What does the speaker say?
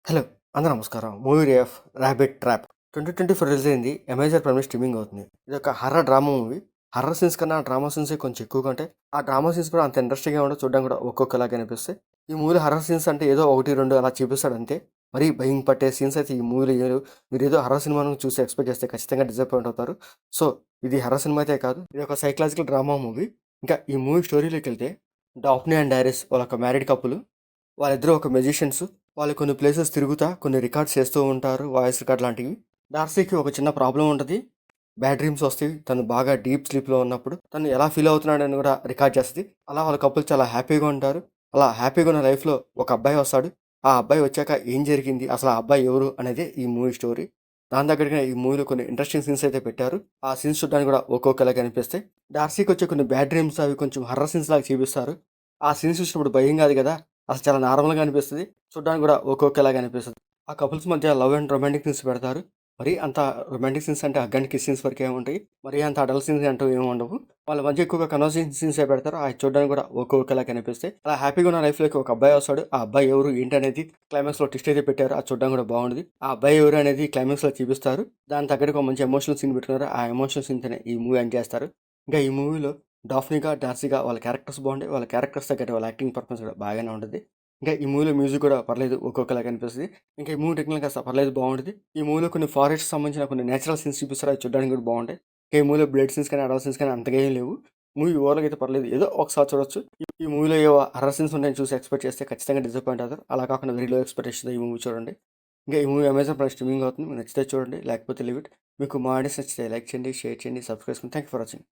Hello! అందరూ నమస్కారం. Movie రేఫ్ 'rabbit trap' 2024 release అయింది. అమెజాన్ ప్రైమ్ మీద స్ట్రీమింగ్ అవుతుంది. ఇదొక horror drama movie. Horror scenes కన్నా డ్రామా సీన్సే కొంచెం ఎక్కువగా ఉంటాయి. ఆ డ్రామా సీన్స్ కూడా అంత ఇంట్రెస్టింగ్‌గా ఉండవు. చూడడానికి కూడా ఒక్కొక్కలాగా అనిపిస్తాయి. ఈ మూవీలో హర్రర్ సీన్స్ అంటే ఏదో 1, 2 అలా చూపిస్తాడు అంతే. మరీ భయం పట్టే సీన్స్ అయితే ఈ మూవీలో ఏం లేవు. మీరేదో హర్రర్ సినిమాను చూసి ఎక్స్‌పెక్ట్ చేస్తే ఖచ్చితంగా డిసప్పాయింట్ అవుతారు. సో, ఇది హర్రర్ సినిమా అయితే కాదు. ఇది ఒక సైకలాజికల్ డ్రామా మూవీ. ఇంకా ఈ మూవీ స్టోరీలోకెళ్తే డాఫ్నీ అండ్ డైరెస్ వాళ్ళొక మ్యారీడ్ కపుల్. వాళ్ళిద్దరూ ఒక మెజిషియన్స్. వాళ్ళు కొన్ని ప్లేసెస్ తిరుగుతా కొన్ని రికార్డ్స్ చేస్తూ ఉంటారు. వాయిస్ రికార్డ్ లాంటివి. డార్సీకి ఒక చిన్న ప్రాబ్లమ్ ఉంటది. బ్యాడ్ డ్రీమ్స్ వస్తాయి. తను బాగా డీప్ స్లీప్‌లో ఉన్నప్పుడు తను ఎలా ఫీల్ అవుతున్నాడని కూడా రికార్డ్ చేస్తది. అలా వాళ్ళ కపుల్ చాలా హ్యాపీగా ఉంటారు. అలా హ్యాపీగా ఉన్న లైఫ్‌లో ఒక అబ్బాయి వస్తాడు. ఆ అబ్బాయి వచ్చాక ఏం జరిగింది? అసలు ఆ అబ్బాయి ఎవరు? అనేదే ఈ మూవీ స్టోరీ. దాని దగ్గరగా ఈ మూవీలో కొన్ని ఇంట్రెస్టింగ్ సీన్స్ అయితే పెట్టారు. ఆ సీన్స్ చూడడానికి కూడా ఒక్కొక్కలాగా అనిపిస్తాయి. డార్సీకి వచ్చే కొన్ని బ్యాడ్ డ్రీమ్స్ అవి కొంచెం హర్రర్ సీన్స్ లాగా చూపిస్తారు. ఆ సీన్స్ చూసినప్పుడు భయం కాదు కదా! అసలు చాలా నార్మల్‌గా అనిపిస్తది. చూడ్డానికి కూడా ఒక్కొక్కలాగా అనిపిస్తది. ఆ కపుల్స్ మధ్య లవ్ అండ్ రొమాంటిక్ సీన్స్ పెడతారు. మరీ అంత రొమాంటిక్ సీన్స్ అంటే హగ్ అండ్ కిస్ సీన్స్ వరకే ఉంటాయి. మరీ అంత అడల్ట్ సీన్స్ అంటూ ఏమి ఉండవు. వాళ్ళ మధ్య ఎక్కువగా కన్వర్జేషన్ సీన్సే పెడతారు. అవి చూడడానికి కూడా ఒక్కొక్కలాగా కనిపిస్తాయి. అలా హ్యాపీగా ఉన్న లైఫ్‌లోకి ఒక అబ్బాయి వస్తాడు. ఆ అబ్బాయి ఎవరు? ఏంటి అనేది క్లైమాక్స్‌లో ట్విస్ట్ అయితే పెట్టారు. అది చూడడానికి కూడా బాగుంటది. ఆ అబ్బాయి ఎవరు అనేది క్లైమాక్స్‌లో చూపిస్తారు. దానికి తగ్గట్టుగా ఒక మంచి ఎమోషనల్ సీన్ పెట్టుకున్నారు. ఆ ఎమోషనల్ సీన్‌తోనే ఈ మూవీ ఎండ్ చేస్తారు. ఇంకా ఈ మూవీలో డాఫ్నిగా, డార్సీగా వాళ్ళ క్యారెక్టర్స్ బాగుంటాయి. వాళ్ళ క్యారెక్టర్స్ తగ్గట్టు వాళ్ళ యాక్టింగ్ పర్ఫార్మెన్స్ కూడా బాగానే ఉంటది. ఇంకా ఈ మూవీలో మ్యూజిక్ కూడా పర్లేదు ఒక్కొక్కలాగా అనిపిస్తది. ఇంకా ఈ మూవీ టెక్నికల్ కాస్త పర్లేదు బాగుంటది. ఈ మూవీలో కొన్ని ఫారెస్ట్ సంబంధించిన కొన్ని నేచురల్ సీన్స్ చూపిస్తారు. అవి చూడడానికి కూడా బాగుంటాయి. ఇంకా ఈ మూవీలో బ్లడ్ సీన్స్ కానీ, అడల్ట్ సీన్స్ కానీ అంతగా ఏం లేవు. మూవీ ఓవరాల్‌గా అయితే పర్లేదు. ఏదో ఒకసారి చూడొచ్చు. ఈ మూవీలో ఏవో హర్రర్ సీన్స్ ఉంటాయని చూసి ఎక్స్‌పెక్ట్ చేస్తే ఖచ్చితంగా డిసప్పాయింట్ అవుతారు. అలా కాకుండా వెరీ లో ఎక్స్‌పెక్టేషన్‌తో ఈ మూవీ చూడండి. ఇంకా ఈ మూవీ అమెజాన్ ప్రైమ్ స్ట్రీమింగ్ అవుతుంది. మీకు నచ్చితే చూడండి. లేకపోతే లీవ్ ఇట్. మీకు మా ఆడియోస్ నచ్చితే లైక్ చేయండి, షేర్ చేయండి, సబ్స్క్రైబ్ చేసుకోండి. Thank you for watching.